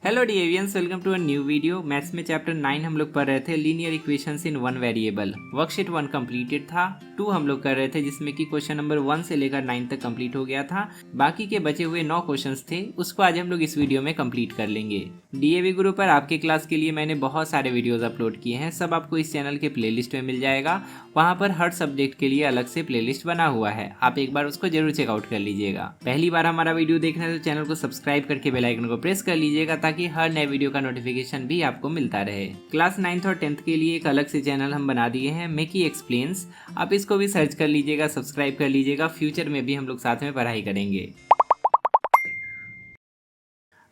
Hello डियरियंस, welcome to a new video. Maths में chapter 9 हम लोग पढ़ रहे थे linear equations in one variable. Worksheet 1 completed था। 2 हम लोग कर रहे थे जिसमें कि क्वेश्चन नंबर 1 से लेकर 9 तक कंप्लीट हो गया था। बाकी के बचे हुए 9 क्वेश्चंस थे, उसको आज हम लोग इस वीडियो में कंप्लीट कर लेंगे। डीएवी गुरु पर आपके क्लास के लिए मैंने बहुत सारे वीडियोज अपलोड किए हैं, सब आपको इस चैनल के प्लेलिस्ट में मिल जाएगा। वहाँ पर हर सब्जेक्ट के लिए अलग से प्लेलिस्ट बना हुआ है, आप एक बार उसको जरूर चेकआउट कर लीजिएगा। पहली बार हमारा वीडियो देखना है तो चैनल को सब्सक्राइब करके बेल आइकन को प्रेस कर लीजिएगा ताकि हर नए वीडियो का नोटिफिकेशन भी आपको मिलता रहे। क्लास 9th और 10th के लिए एक अलग से चैनल हम बना दिए हैं, मेकी एक्सप्लेन्स। आप इसको भी सर्च कर लीजिएगा, सब्सक्राइब कर लीजिएगा। फ्यूचर में भी हम लोग साथ में पढ़ाई करेंगे।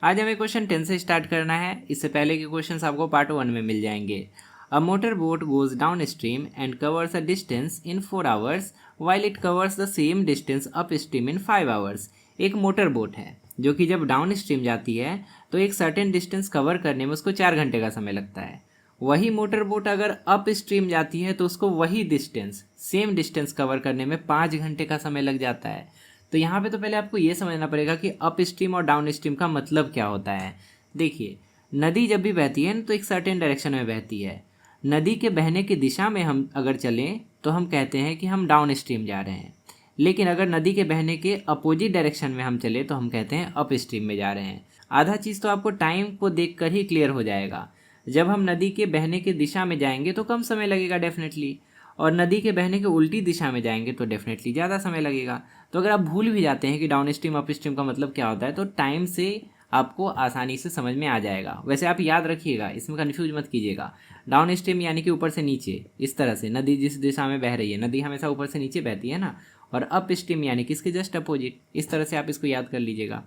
आज हमें क्वेश्चन 10 से स्टार्ट करना है। इससे पहले के क्वेश्चंस आपको पार्ट 1 में मिल जाएंगे। A motor boat goes down stream and covers a distance in 4 hours while it covers the same distance up stream in 5 hours. एक मोटर बोट है जो कि जब डाउन स्ट्रीम जाती है तो एक सर्टेन डिस्टेंस कवर करने में उसको 4 घंटे का समय लगता है। वही मोटर बोट अगर अप स्ट्रीम जाती है तो उसको वही डिस्टेंस, सेम डिस्टेंस कवर करने में 5 घंटे का समय लग जाता है। तो यहाँ पे तो पहले आपको ये समझना पड़ेगा कि अप स्ट्रीम और डाउन स्ट्रीम का मतलब क्या होता है। देखिए, नदी जब भी बहती है तो एक सर्टेन डायरेक्शन में बहती है। नदी के बहने की दिशा में हम अगर चलें तो हम कहते हैं कि हम डाउन स्ट्रीम जा रहे हैं, लेकिन अगर नदी के बहने के अपोजिट डायरेक्शन में हम चले तो हम कहते हैं अप स्ट्रीम में जा रहे हैं। आधा चीज़ तो आपको टाइम को देखकर ही क्लियर हो जाएगा। जब हम नदी के बहने की दिशा में जाएंगे तो कम समय लगेगा डेफिनेटली, और नदी के बहने के उल्टी दिशा में जाएंगे तो डेफिनेटली ज़्यादा समय लगेगा। तो अगर आप भूल भी जाते हैं कि डाउन स्ट्रीम अप स्ट्रीम का मतलब क्या होता है तो टाइम से आपको आसानी से समझ में आ जाएगा। वैसे आप याद रखिएगा, इसमें कन्फ्यूज मत कीजिएगा। डाउन स्ट्रीम यानी कि ऊपर से नीचे, इस तरह से नदी जिस दिशा में बह रही है, नदी हमेशा ऊपर से नीचे बहती है ना। और अप स्ट्रीम यानी कि इसके जस्ट अपोजिट, इस तरह से आप इसको याद कर लीजिएगा।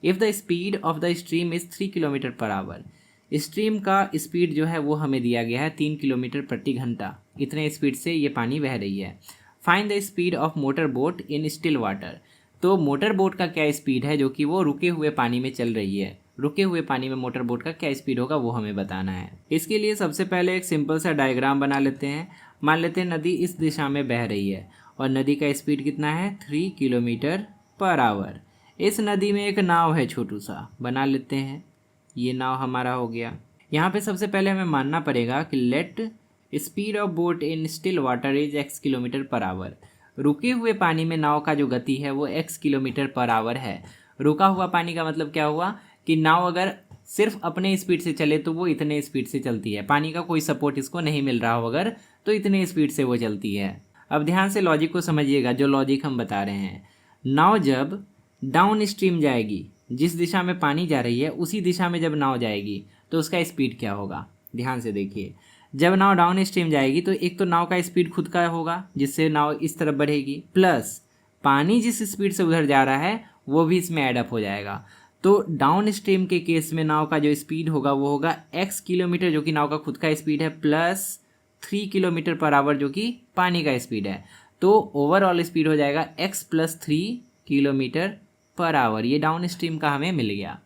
If the speed of the stream is 3 kilometre per our. Stream का स्पीड जो है वो हमें दिया गया है 3 किलोमीटर प्रति घंटा। इतने स्पीड से ये पानी बह रही है। Find the speed of motor boat in still water. तो मोटर बोट का क्या स्पीड है जो कि वो रुके हुए पानी में चल रही है। रुके हुए पानी में मोटर बोट का क्या स्पीड होगा वो हमें बताना है। इसके लिए सबसे पहले एक सिंपल सा डायग्राम बना लेते हैं। मान लेते हैं नदी इस दिशा में बह रही है और नदी का स्पीड कितना है 3 किलोमीटर पर आवर। इस नदी में एक नाव है, छोटू सा बना लेते हैं। ये नाव हमारा हो गया। यहाँ पे सबसे पहले हमें मानना पड़ेगा कि let speed of boat in still water is x kilometre per our. रुके हुए पानी में नाव का जो गति है वो x किलोमीटर पर आवर है। रुका हुआ पानी का मतलब क्या हुआ कि नाव अगर सिर्फ अपने स्पीड से चले तो वो इतने स्पीड से चलती है, पानी का कोई सपोर्ट इसको नहीं मिल रहा हो अगर, तो इतने स्पीड से वो चलती है। अब ध्यान से लॉजिक को समझिएगा, जो लॉजिक हम बता रहे हैं। नाव जब डाउन स्ट्रीम जाएगी, जिस दिशा में पानी जा रही है उसी दिशा में जब नाव जाएगी तो उसका स्पीड क्या होगा। ध्यान से देखिए, जब नाव डाउन स्ट्रीम जाएगी तो एक तो नाव का स्पीड खुद का होगा जिससे नाव इस तरफ बढ़ेगी, प्लस पानी जिस स्पीड से उधर जा रहा है वो भी इसमें एडअप हो जाएगा। तो डाउन स्ट्रीम के केस में नाव का जो स्पीड होगा वो होगा x किलोमीटर, जो कि नाव का खुद का स्पीड है, प्लस 3 किलोमीटर पर आवर जो कि पानी का स्पीड है। तो ओवरऑल स्पीड हो जाएगा x plus 3 kilometre per our. ये डाउन स्ट्रीम का हमें मिल गया।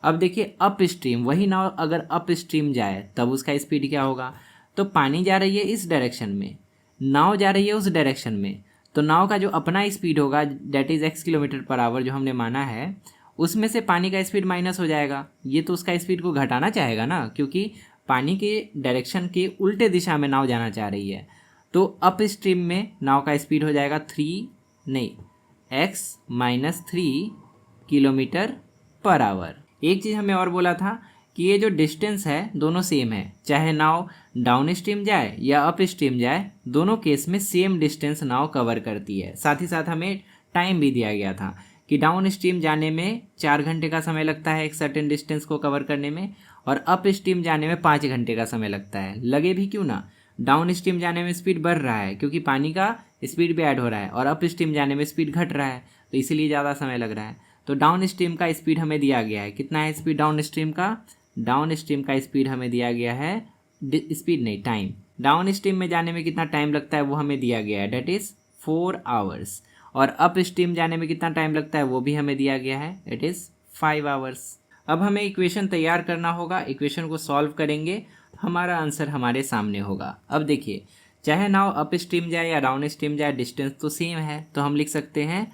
अब देखिए अप स्ट्रीम, वही नाव अगर अप स्ट्रीम जाए तब उसका स्पीड क्या होगा। तो पानी जा रही है इस डायरेक्शन में, नाव जा रही है उस डायरेक्शन में, तो नाव का जो अपना स्पीड होगा that is x kilometre per our जो हमने माना है, उसमें से पानी का स्पीड माइनस हो जाएगा। ये तो उसका स्पीड को घटाना चाहेगा ना, क्योंकि पानी के डायरेक्शन के उल्टे दिशा में नाव जाना चाह रही है। तो अप स्ट्रीम में नाव का स्पीड हो जाएगा x minus 3 kilometre per our. एक चीज़ हमें और बोला था कि ये जो डिस्टेंस है दोनों सेम है, चाहे नाव डाउन स्ट्रीम जाए या अप स्ट्रीम जाए, दोनों केस में सेम डिस्टेंस नाव कवर करती है। साथ ही साथ हमें टाइम भी दिया गया था कि डाउन स्ट्रीम जाने में 4 घंटे का समय लगता है एक सर्टेन डिस्टेंस को कवर करने में, और अप स्ट्रीम जाने में 5 घंटे का समय लगता है। लगे भी क्यों ना, डाउन स्ट्रीम जाने में स्पीड बढ़ रहा है क्योंकि पानी का स्पीड भी ऐड हो रहा है, और अप स्ट्रीम जाने में स्पीड घट रहा है तो इसीलिए ज़्यादा समय लग रहा है। तो डाउन स्ट्रीम का स्पीड हमें दिया गया है, कितना है स्पीड डाउन स्ट्रीम का। डाउन स्ट्रीम का स्पीड हमें दिया गया है, स्पीड नहीं टाइम, डाउन स्ट्रीम में जाने में कितना टाइम लगता है वो हमें दिया गया है, डेट इज़ 4 आवर्स। और अप स्ट्रीम जाने में कितना टाइम लगता है वो भी हमें दिया गया है, इट इज़ 5 आवर्स। अब हमें इक्वेशन तैयार करना होगा, इक्वेशन को सॉल्व करेंगे, हमारा आंसर हमारे सामने होगा। अब देखिए, चाहे नाव अप स्ट्रीम जाए या डाउन स्ट्रीम जाए, डिस्टेंस तो सेम है, तो हम लिख सकते हैं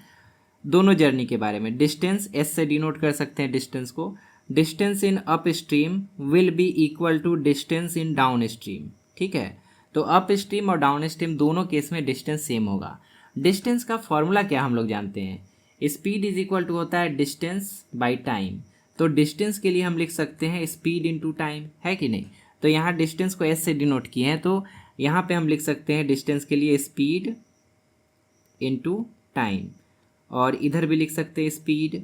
दोनों जर्नी के बारे में। डिस्टेंस एस से डिनोट कर सकते हैं डिस्टेंस को, distance in upstream will be equal to distance in downstream. ठीक है, तो अप स्ट्रीम और डाउन स्ट्रीम दोनों केस में डिस्टेंस सेम होगा। डिस्टेंस का फॉर्मूला क्या हम लोग जानते हैं, स्पीड इज इक्वल टू होता है डिस्टेंस बाई टाइम। तो डिस्टेंस के लिए हम लिख सकते हैं स्पीड इनटू टाइम, है कि नहीं। तो यहाँ डिस्टेंस को एस से डिनोट किए हैं, तो यहाँ पे हम लिख सकते हैं डिस्टेंस के लिए स्पीड इनटू टाइम, और इधर भी लिख सकते हैं स्पीड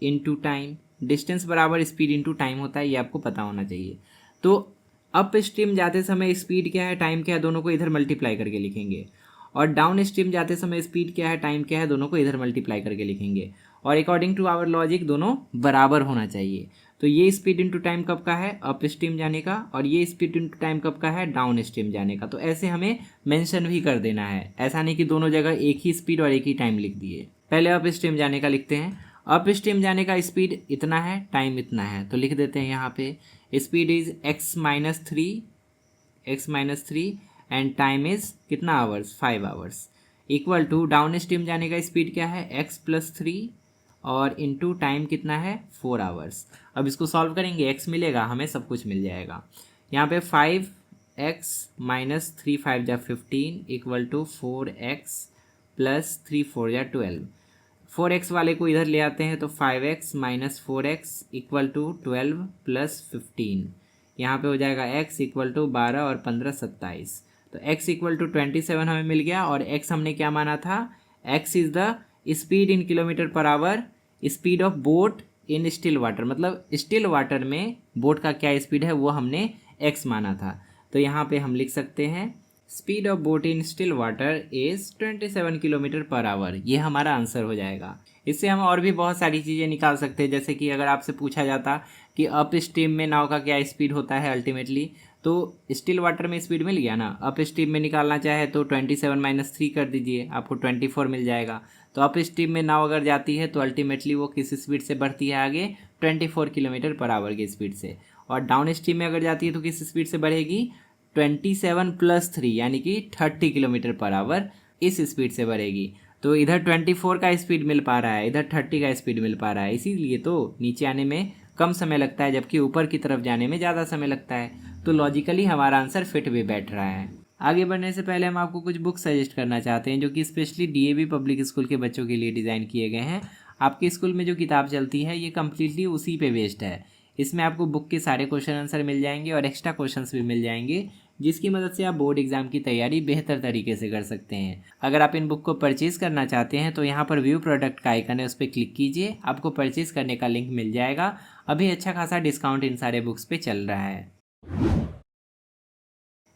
इनटू टाइम। डिस्टेंस बराबर स्पीड इनटू टाइम होता है, ये आपको पता होना चाहिए। तो अप स्ट्रीम जाते समय स्पीड क्या है, टाइम क्या है, दोनों को इधर मल्टीप्लाई करके लिखेंगे। और डाउन स्ट्रीम जाते समय स्पीड क्या है, टाइम क्या है, दोनों को इधर मल्टीप्लाई करके लिखेंगे। और अकॉर्डिंग टू आवर लॉजिक दोनों बराबर होना चाहिए। तो ये स्पीड इनटू टाइम कब का है, अप स्ट्रीम जाने का, और ये स्पीड इनटू टाइम कब का है, डाउन स्ट्रीम जाने का। तो ऐसे हमें मेंशन भी कर देना है, ऐसा नहीं कि दोनों जगह एक ही स्पीड और एक ही टाइम लिख दिए। पहले अप स्ट्रीम जाने का लिखते हैं। अप स्ट्रीम जाने का स्पीड इतना है, टाइम इतना है, तो लिख देते हैं यहाँ पे speed is x minus three and time is कितना hours, 5 hours, equal to downstream जाने का स्पीड क्या है, x प्लस 3 और इनटू टाइम कितना है, 4 आवर्स। अब इसको सॉल्व करेंगे, x मिलेगा हमें, सब कुछ मिल जाएगा। यहाँ पे 5x माइनस 3 5 जा 15 इक्वल टू 4x प्लस 3 4 जा 12। 4x वाले को इधर ले आते हैं तो 5x minus 4x equal to 12 plus 15। यहाँ पे हो जाएगा x इक्वल टू 12 और 15 27। तो x इक्वल टू 27 हमें मिल गया, और x हमने क्या माना था, x is the speed in kilometre per our, speed of boat in still water, मतलब स्टिल वाटर में बोट का क्या स्पीड है वो हमने x माना था। तो यहाँ पे हम लिख सकते हैं speed of boat in still water is 27 kilometre per our. ये हमारा आंसर हो जाएगा। इससे हम और भी बहुत सारी चीज़ें निकाल सकते हैं, जैसे कि अगर आपसे पूछा जाता कि अप स्ट्रीम में नाव का क्या स्पीड होता है अल्टीमेटली, तो स्टिल वाटर में स्पीड मिल गया ना, अप स्ट्रीम में निकालना चाहे तो 27 माइनस 3 कर दीजिए, आपको 24 मिल जाएगा। तो अप स्ट्रीम में नाव अगर जाती है तो अल्टीमेटली वो किस स्पीड से बढ़ती है आगे, 24 किलोमीटर पर आवर की स्पीड से। और डाउन स्ट्रीम में अगर जाती है तो किस स्पीड से बढ़ेगी, 27 प्लस 3 यानी कि 30 किलोमीटर पर आवर, इस स्पीड से बढ़ेगी। तो इधर 24 का स्पीड मिल पा रहा है, इधर 30 का स्पीड मिल पा रहा है, इसीलिए तो नीचे आने में कम समय लगता है, जबकि ऊपर की तरफ जाने में ज़्यादा समय लगता है। तो लॉजिकली हमारा आंसर फिट भी बैठ रहा है। आगे बढ़ने से पहले हम आपको कुछ बुक सजेस्ट करना चाहते हैं, जो कि स्पेशली डीएवी पब्लिक स्कूल के बच्चों के लिए डिज़ाइन किए गए हैं। आपके स्कूल में जो किताब चलती है ये कम्प्लीटली उसी पे बेस्ड है। इसमें आपको बुक के सारे क्वेश्चन आंसर मिल जाएंगे और एक्स्ट्रा क्वेश्चंस भी मिल जाएंगे, जिसकी मदद से आप बोर्ड एग्जाम की तैयारी बेहतर तरीके से कर सकते हैं। अगर आप इन बुक को परचेज़ करना चाहते हैं तो यहाँ पर व्यू प्रोडक्ट का आइकन है, उस पर क्लिक कीजिए, आपको परचेज़ करने का लिंक मिल जाएगा। अभी अच्छा खासा डिस्काउंट इन सारे बुक्स पे चल रहा है।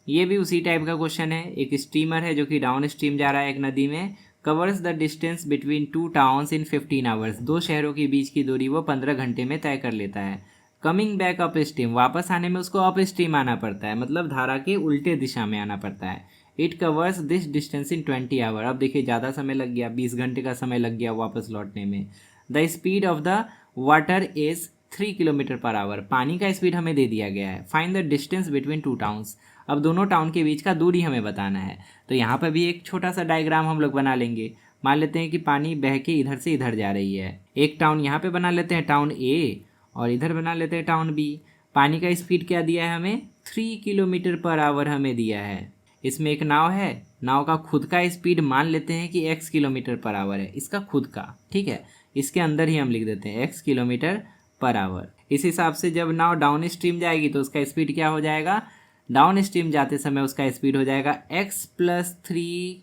ये भी उसी टाइप का क्वेश्चन है। एक स्टीमर है जो कि डाउन स्ट्रीम जा रहा है एक नदी में, covers the distance between 2 towns in 15 hours. 2 शहरों के बीच की दूरी वो 15 घंटे में तय कर लेता है। कमिंग बैक अप स्ट्रीम, वापस आने में उसको अप स्ट्रीम आना पड़ता है, मतलब धारा के उल्टे दिशा में आना पड़ता है। It covers this distance in 20 hour. अब देखिए ज़्यादा समय लग गया, 20 घंटे का समय लग गया वापस लौटने में। The speed of the water is 3 kilometre per our. पानी का स्पीड हमें दे दिया गया है। Find the distance between 2 towns. अब दोनों टाउन के बीच का दूरी हमें बताना है। तो यहाँ पर भी एक छोटा सा डायग्राम हम लोग बना लेंगे। मान लेते हैं कि पानी बह के इधर से इधर जा रही है। एक टाउन यहाँ पे बना लेते हैं, टाउन ए, और इधर बना लेते हैं टाउन बी। पानी का स्पीड क्या दिया है हमें, 3 किलोमीटर पर आवर हमें दिया है। इसमें एक नाव है, नाव का खुद का स्पीड मान लेते हैं कि x किलोमीटर पर आवर है, इसका खुद का, ठीक है। इसके अंदर ही हम लिख देते हैं x किलोमीटर पर आवर। इस हिसाब से जब नाव डाउन स्ट्रीम जाएगी तो उसका स्पीड क्या हो जाएगा, डाउन स्ट्रीम जाते समय उसका स्पीड हो जाएगा x plus 3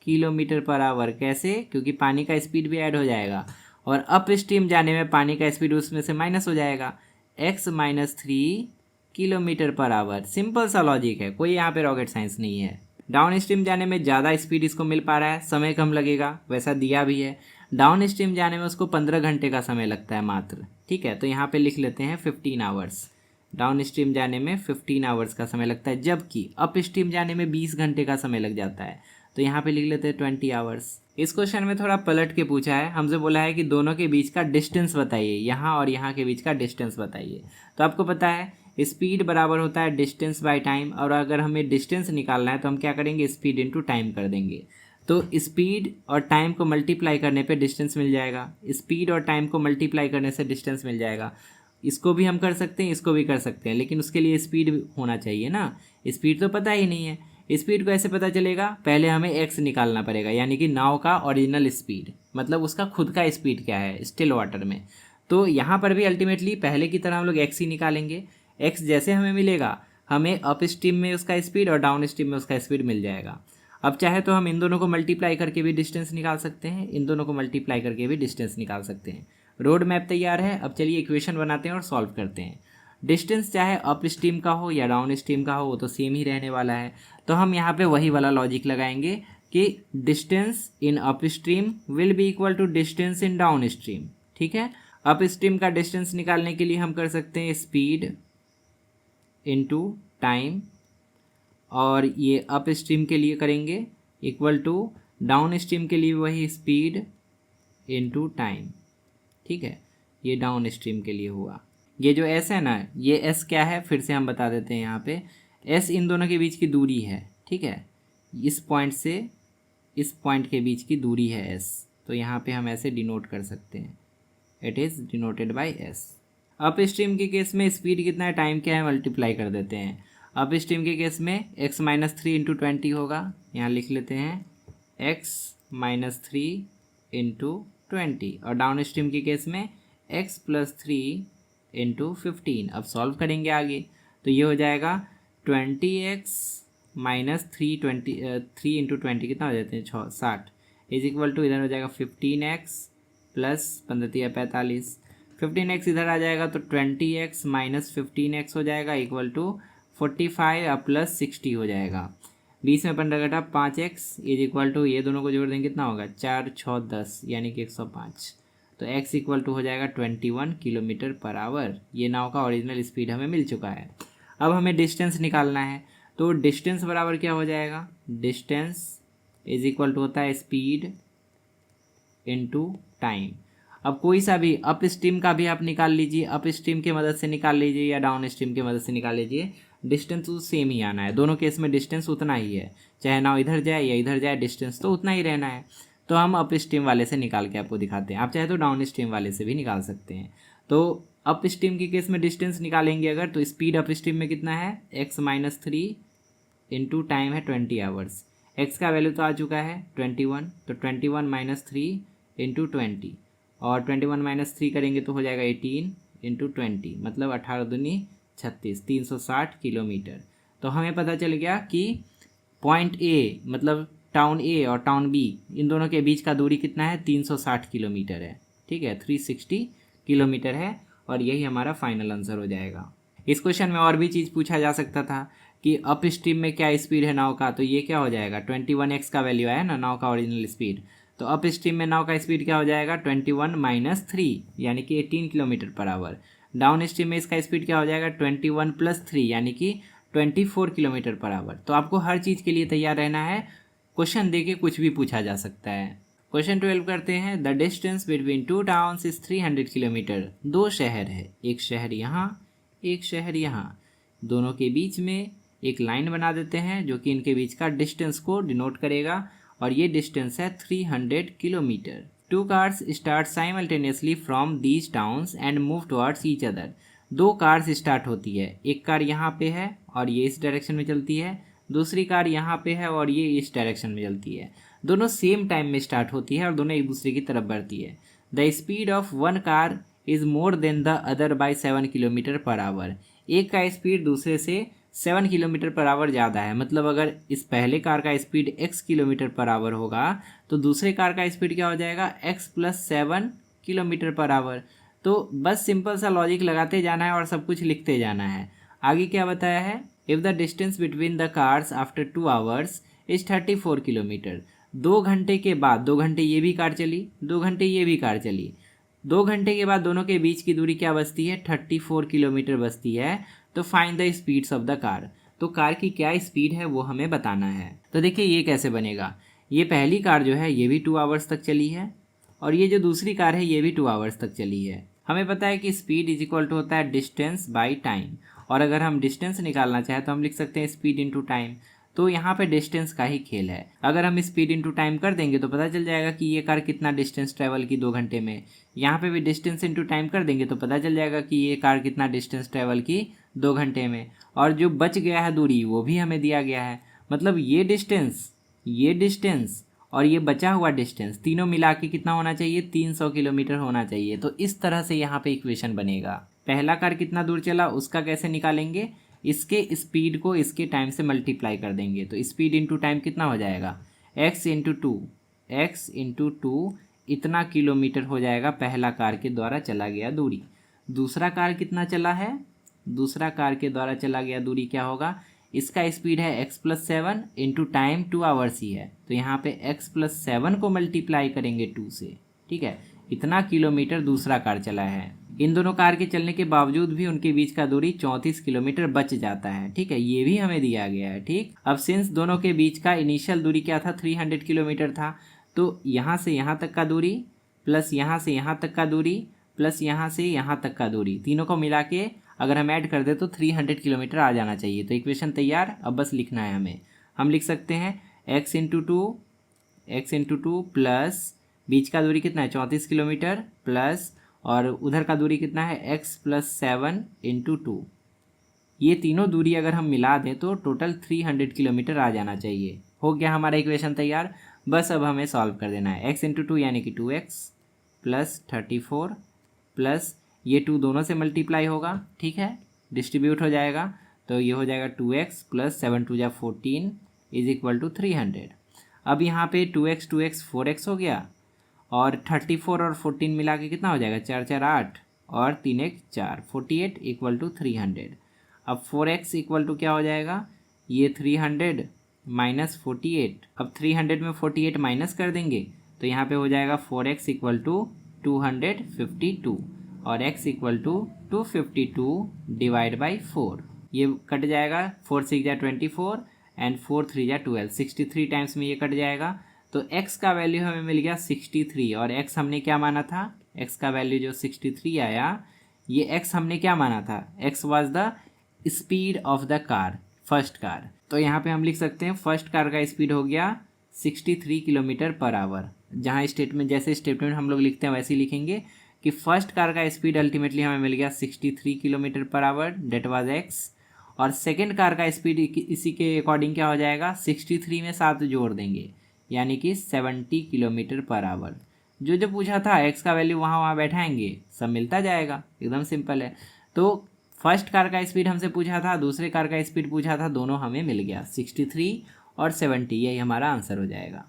kilometre per our. कैसे, क्योंकि पानी का स्पीड भी ऐड हो जाएगा, और अप स्ट्रीम जाने में पानी का स्पीड उसमें से माइनस हो जाएगा, x minus 3 kilometre per our. Simple सा लॉजिक है, कोई यहाँ पे रॉकेट साइंस नहीं है। डाउन स्ट्रीम जाने में ज़्यादा स्पीड इसको मिल पा रहा है, समय कम लगेगा, वैसा दिया भी है। डाउन स्ट्रीम जाने में उसको 15 घंटे का समय लगता है मात्र, ठीक है। तो यहाँ पे लिख लेते हैं 15 आवर्स। डाउन स्ट्रीम जाने में 15 आवर्स का समय लगता है, जबकि अप स्ट्रीम जाने में 20 घंटे का समय लग जाता है। तो यहाँ पे लिख लेते हैं 20 आवर्स। इस क्वेश्चन में थोड़ा पलट के पूछा है, हमसे बोला है कि दोनों के बीच का डिस्टेंस बताइए, यहाँ और यहाँ के बीच का डिस्टेंस बताइए। तो आपको पता है स्पीड बराबर होता है डिस्टेंस बाय टाइम, और अगर हमें डिस्टेंस निकालना है तो हम क्या करेंगे, स्पीड इनटू टाइम कर देंगे। तो स्पीड और टाइम को मल्टीप्लाई करने पे डिस्टेंस मिल जाएगा, स्पीड और टाइम को मल्टीप्लाई करने से डिस्टेंस मिल जाएगा। इसको भी हम कर सकते हैं, इसको भी कर सकते हैं, लेकिन उसके लिए स्पीड होना चाहिए ना। स्पीड तो पता ही नहीं है। स्पीड को ऐसे पता चलेगा, पहले हमें एक्स निकालना पड़ेगा, यानी कि नाव का ओरिजिनल स्पीड, मतलब उसका खुद का स्पीड क्या है स्टिल वाटर में। तो यहाँ पर भी अल्टीमेटली पहले की तरह हम लोग एक्स ही निकालेंगे। एक्स जैसे हमें मिलेगा, हमें अप स्ट्रीम में उसका स्पीड और डाउन स्ट्रीम में उसका स्पीड मिल जाएगा। अब चाहे तो हम इन दोनों को मल्टीप्लाई करके भी डिस्टेंस निकाल सकते हैं, इन दोनों को मल्टीप्लाई करके भी डिस्टेंस निकाल सकते हैं। रोड मैप तैयार है। अब चलिए इक्वेशन बनाते हैं और सॉल्व करते हैं। डिस्टेंस चाहे अप स्ट्रीम का हो या डाउन स्ट्रीम का हो, वो तो सेम ही रहने वाला है। तो हम यहाँ पे वही वाला लॉजिक लगाएंगे कि distance in upstream will be equal to distance in downstream. ठीक है, अप स्ट्रीम का डिस्टेंस निकालने के लिए हम कर सकते हैं स्पीड इनटू टाइम, और ये अप स्ट्रीम के लिए करेंगे इक्वल टू डाउन स्ट्रीम के लिए वही स्पीड इनटू टाइम। ठीक है, ये डाउन स्ट्रीम के लिए हुआ। ये जो एस है ना, ये एस क्या है फिर से हम बता देते हैं। यहाँ पे एस इन दोनों के बीच की दूरी है। ठीक है, इस पॉइंट से इस पॉइंट के बीच की दूरी है एस, तो यहाँ पे हम ऐसे डिनोट कर सकते हैं, it is denoted by S. Up stream के केस में स्पीड कितना है, टाइम क्या है, मल्टीप्लाई कर देते हैं। अप स्ट्रीम के केस में x माइनस 3 इंटू 20 होगा, यहाँ लिख लेते हैं x माइनस 3 इंटू 20, और डाउन स्ट्रीम के केस में x प्लस 3 इंटू 15। अब सॉल्व करेंगे आगे, तो ये हो जाएगा 20x माइनस 3 इंटू 20 कितना हो जाते हैं 60 इज इक्वल टू, इधर हो जाएगा 15x प्लस 15 45, 15x इधर आ जाएगा तो 20x माइनस 15x हो जाएगा इक्वल टू 45 और प्लस 60 हो जाएगा। 20 में 15 घटा 5x इज इक्वल टू, ये दोनों को जोड़ देंगे कितना होगा 4 6 10 यानी कि 105। तो x इक्वल टू हो जाएगा 21 किलोमीटर पर आवर। ये नाव का ओरिजिनल स्पीड हमें मिल चुका है। अब हमें डिस्टेंस निकालना है, तो डिस्टेंस बराबर क्या हो जाएगा, डिस्टेंस इज इक्वल टू होता है स्पीड इनटू टाइम। अब कोई सा भी अप स्ट्रीम का भी आप निकाल लीजिए, अप स्ट्रीम की मदद से निकाल लीजिए या डाउन स्ट्रीम की मदद से निकाल लीजिए, डिस्टेंस तो सेम ही आना है। दोनों केस में डिस्टेंस उतना ही है, चाहे नाव इधर जाए या इधर जाए, डिस्टेंस तो उतना ही रहना है। तो हम अप स्ट्रीम वाले से निकाल के आपको दिखाते हैं, आप चाहे तो डाउन स्ट्रीम वाले से भी निकाल सकते हैं। तो अप स्ट्रीम के केस में डिस्टेंस निकालेंगे अगर, तो स्पीड अप स्ट्रीम में कितना है x माइनस 3 इंटू टाइम है 20 आवर्स। x का वैल्यू तो आ चुका है 21, तो 21 माइनस 3 इंटू 20, और 21 माइनस 3 करेंगे तो हो जाएगा 18 इंटू 20, मतलब 18 दूनी 36, 360 किलोमीटर। तो हमें पता चल गया कि पॉइंट ए मतलब टाउन ए और टाउन बी, इन दोनों के बीच का दूरी कितना है 360 किलोमीटर है। ठीक है, 360 किलोमीटर है, और यही हमारा फाइनल आंसर हो जाएगा। इस क्वेश्चन में और भी चीज़ पूछा जा सकता था कि अप स्ट्रीम में क्या स्पीड है नाव का, तो ये क्या हो जाएगा 21x का वैल्यू आया ना नाव का ओरिजिनल स्पीड, तो अप स्ट्रीम में नाव का स्पीड क्या हो जाएगा 21 माइनस 3 यानी कि 18 kilometre per our. Down stream में इसका स्पीड क्या हो जाएगा 21 प्लस 3 यानी कि 24 किलोमीटर पर आवर। तो आपको हर चीज़ के लिए तैयार रहना है, क्वेश्चन देके कुछ भी पूछा जा सकता है। क्वेश्चन 12 करते हैं। The distance between two towns is 300 kilometre. दो शहर है, एक शहर यहाँ एक शहर यहाँ, दोनों के बीच में एक लाइन बना देते हैं जो कि इनके बीच का डिस्टेंस को डिनोट करेगा, और ये डिस्टेंस है 300 kilometre. Two cars start simultaneously from these towns and move towards each other. दो कार्स स्टार्ट होती है, एक कार यहाँ पे है और ये इस डायरेक्शन में चलती है, दूसरी कार यहाँ पे है और ये इस डायरेक्शन में चलती है। दोनों सेम टाइम में स्टार्ट होती है और दोनों एक दूसरे की तरफ बढ़ती है। The speed of one car is more than the other by 7 kilometre per our. एक का स्पीड दूसरे से 7 किलोमीटर पर आवर ज़्यादा है, मतलब अगर इस पहले कार का speed x kilometre per our होगा तो दूसरे कार का स्पीड क्या हो जाएगा x plus 7 kilometre per our. तो बस सिंपल सा लॉजिक लगाते जाना है और सब कुछ लिखते जाना है। आगे क्या बताया है, if the distance between the cars after 2 hours is 34 kilometre. 2 घंटे के बाद, 2 घंटे ये भी कार चली, 2 घंटे ये भी कार चली, 2 घंटे के बाद दोनों के बीच की दूरी क्या बचती है 34 किलोमीटर बचती है। तो find the speeds of the car, तो कार की क्या स्पीड है वो हमें बताना है। तो देखिए ये कैसे बनेगा, ये पहली कार जो है ये भी 2 आवर्स तक चली है और ये जो दूसरी कार है ये भी 2 आवर्स तक चली है। हमें पता है कि स्पीड इज इक्वल टू होता है डिस्टेंस बाई टाइम, और अगर हम डिस्टेंस निकालना चाहें तो हम लिख सकते हैं स्पीड इंटू टाइम। तो यहाँ पे डिस्टेंस का ही खेल है। अगर हम स्पीड इंटू टाइम कर देंगे तो पता चल जाएगा कि ये कार कितना डिस्टेंस ट्रेवल की 2 घंटे में। यहाँ पे भी डिस्टेंस इंटू टाइम कर देंगे तो पता चल जाएगा कि ये कार कितना डिस्टेंस ट्रेवल की 2 घंटे में। और जो बच गया है दूरी वो भी हमें दिया गया है, मतलब ये डिस्टेंस और ये बचा हुआ डिस्टेंस तीनों मिला के कितना होना चाहिए, 300 किलोमीटर होना चाहिए। तो इस तरह से यहाँ पे इक्वेशन बनेगा। पहला कार कितना दूर चला उसका कैसे निकालेंगे, इसके स्पीड को इसके टाइम से मल्टीप्लाई कर देंगे। तो स्पीड इंटू टाइम कितना हो जाएगा, x इंटू टू इतना किलोमीटर हो जाएगा पहला कार के द्वारा चला गया दूरी। दूसरा कार कितना चला है, दूसरा कार के द्वारा चला गया दूरी क्या होगा, इसका स्पीड है x+7 इंटू टाइम 2 आवर्स ही है। तो यहाँ पे x+7 को मल्टीप्लाई करेंगे 2 से, ठीक है। इतना किलोमीटर दूसरा कार चला है। इन दोनों कार के चलने के बावजूद भी उनके बीच का दूरी 34 किलोमीटर बच जाता है, ठीक है। ये भी हमें दिया गया है, ठीक। अब सिंस दोनों के बीच का इनिशियल दूरी क्या था, 300 किलोमीटर था, तो यहाँ से यहाँ तक का दूरी प्लस यहाँ से यहाँ तक का दूरी प्लस यहाँ से यहाँ तक का दूरी, तीनों को मिला के अगर हम ऐड कर दे तो 300 किलोमीटर आ जाना चाहिए। तो इक्वेशन तैयार, अब बस लिखना है हमें। हम लिख सकते हैं x इंटू टू प्लस बीच का दूरी कितना है 34 किलोमीटर प्लस और उधर का दूरी कितना है x+7 इंटू टू। ये तीनों दूरी अगर हम मिला दें तो टोटल 300 किलोमीटर आ जाना चाहिए। हो गया हमारा इक्वेशन तैयार। बस अब हमें सॉल्व कर देना है। x इंटू टू यानी कि 2x प्लस 34 प्लस ये 2 दोनों से मल्टीप्लाई होगा, ठीक है, डिस्ट्रीब्यूट हो जाएगा। तो ये हो जाएगा 2x प्लस 7 2 जा 14 इज इक्वल टू 300। अब यहाँ पे 2x 4x हो गया और 34 और 14 मिला के कितना हो जाएगा, 4 4 8 और 3 1 4, 48 इक्वल टू 300। अब 4x इक्वल टू क्या हो जाएगा, ये 300 माइनस 48। अब 300 में 48 माइनस कर देंगे तो यहाँ पे हो जाएगा 4x इक्वल टू 252 और x equal to 252 divide by 4। ये कट जाएगा, 4 6 जा 24 एंड 4 3 जा 12, 63 टाइम्स में ये कट जाएगा। तो x का वैल्यू हमें मिल गया 63 और x हमने क्या माना था, x का वैल्यू जो 63 आया, ये x हमने क्या माना था, x was the speed of the car, first car. तो यहाँ पे हम लिख सकते हैं फर्स्ट कार का स्पीड हो गया 63 किलोमीटर पर आवर। जहाँ स्टेटमेंट जैसे स्टेटमेंट हम लोग लिखते हैं वैसे ही लिखेंगे कि फर्स्ट कार का स्पीड अल्टीमेटली हमें मिल गया 63 kilometre per hour, that was x। और सेकेंड कार का स्पीड इसी के अकॉर्डिंग क्या हो जाएगा, 63 में 7 जोड़ देंगे यानी कि 70 किलोमीटर पर आवर। जो जो पूछा था x का वैल्यू वहाँ वहाँ बैठाएंगे, सब मिलता जाएगा, एकदम सिंपल है। तो फर्स्ट कार का स्पीड हमसे पूछा था, दूसरे कार का स्पीड पूछा था, दोनों हमें मिल गया 63 और 70, यही हमारा आंसर हो जाएगा।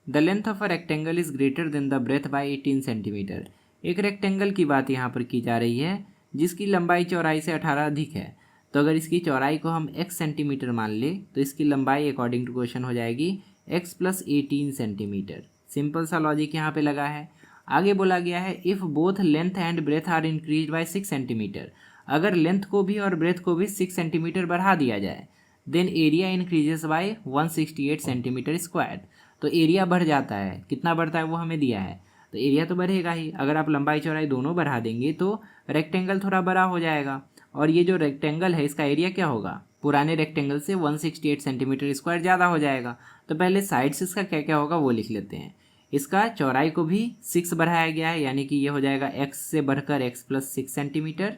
The length of a rectangle is greater than the breadth by 18 centimetre. एक रेक्टेंगल की बात यहाँ पर की जा रही है जिसकी लंबाई चौड़ाई से 18 अधिक है। तो अगर इसकी चौड़ाई को हम x सेंटीमीटर मान ले तो इसकी लंबाई अकॉर्डिंग टू क्वेश्चन हो जाएगी x प्लस 18 सेंटीमीटर। सिंपल सा लॉजिक यहाँ पे लगा है। आगे बोला गया है if both length and breadth are increase by 6 centimetre. अगर लेंथ को भी और ब्रेथ को भी 6 सेंटीमीटर बढ़ा दिया जाए then area increases by 168 centimetre square. तो एरिया बढ़ जाता है, कितना बढ़ता है वो हमें दिया है, तो एरिया तो बढ़ेगा ही। अगर आप लंबाई चौड़ाई दोनों बढ़ा देंगे तो रेक्टेंगल थोड़ा बड़ा हो जाएगा और ये जो रेक्टेंगल है इसका एरिया क्या होगा, पुराने रेक्टेंगल से 168 सेंटीमीटर स्क्वायर ज़्यादा हो जाएगा। तो पहले साइड्स इसका क्या क्या होगा वो लिख लेते हैं। इसका चौड़ाई को भी 6 बढ़ाया गया है यानी कि ये हो जाएगा x से बढ़कर x प्लस 6 सेंटीमीटर,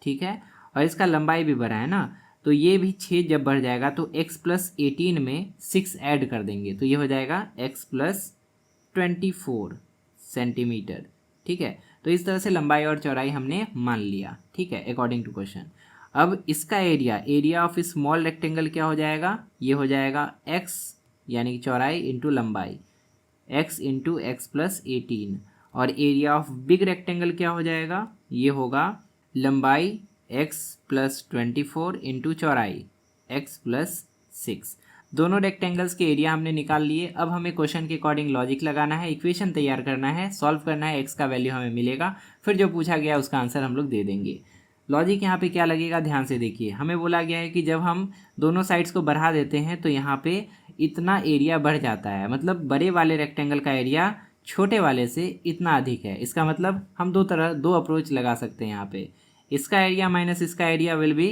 ठीक है। और इसका लंबाई भी बढ़ा है ना, तो ये भी 6 जब बढ़ जाएगा तो x प्लस 18 में 6 ऐड कर देंगे तो ये हो जाएगा x प्लस 24 सेंटीमीटर, ठीक है। तो इस तरह से लंबाई और चौड़ाई हमने मान लिया, ठीक है, अकॉर्डिंग टू क्वेश्चन। अब इसका एरिया ऑफ स्मॉल रेक्टेंगल क्या हो जाएगा, ये हो जाएगा x यानी कि चौड़ाई इंटू लंबाई, x इंटू एक्स प्लस 18। और एरिया ऑफ बिग रेक्टेंगल क्या हो जाएगा, ये होगा लंबाई x प्लस 24 इंटू चौड़ाई x प्लस 6। दोनों रेक्टेंगल्स के एरिया हमने निकाल लिए। अब हमें क्वेश्चन के अकॉर्डिंग लॉजिक लगाना है, इक्वेशन तैयार करना है, सॉल्व करना है, x का वैल्यू हमें मिलेगा, फिर जो पूछा गया उसका आंसर हम लोग दे देंगे। लॉजिक यहाँ पे क्या लगेगा, ध्यान से देखिए। हमें बोला गया है कि जब हम दोनों साइड्स को बढ़ा देते हैं तो यहाँ पे इतना एरिया बढ़ जाता है, मतलब बड़े वाले रेक्टेंगल का एरिया छोटे वाले से इतना अधिक है। इसका मतलब हम दो अप्रोच लगा सकते हैं यहाँ पे। इसका एरिया माइनस इसका area will be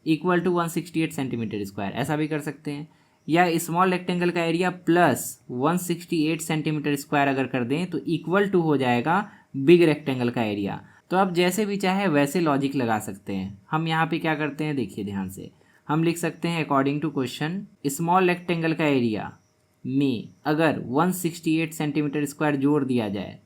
equal to 168 centimetre square, ऐसा भी कर सकते हैं। या स्मॉल रेक्टेंगल का एरिया प्लस 168 सेंटीमीटर स्क्वायर अगर कर दें तो इक्वल टू हो जाएगा बिग रेक्टेंगल का एरिया। तो आप जैसे भी चाहे वैसे लॉजिक लगा सकते हैं। हम यहाँ पे क्या करते हैं, देखिए ध्यान से, हम लिख सकते हैं according to question small rectangle का एरिया में अगर 168 सेंटीमीटर स्क्वायर जोड़ दिया जाए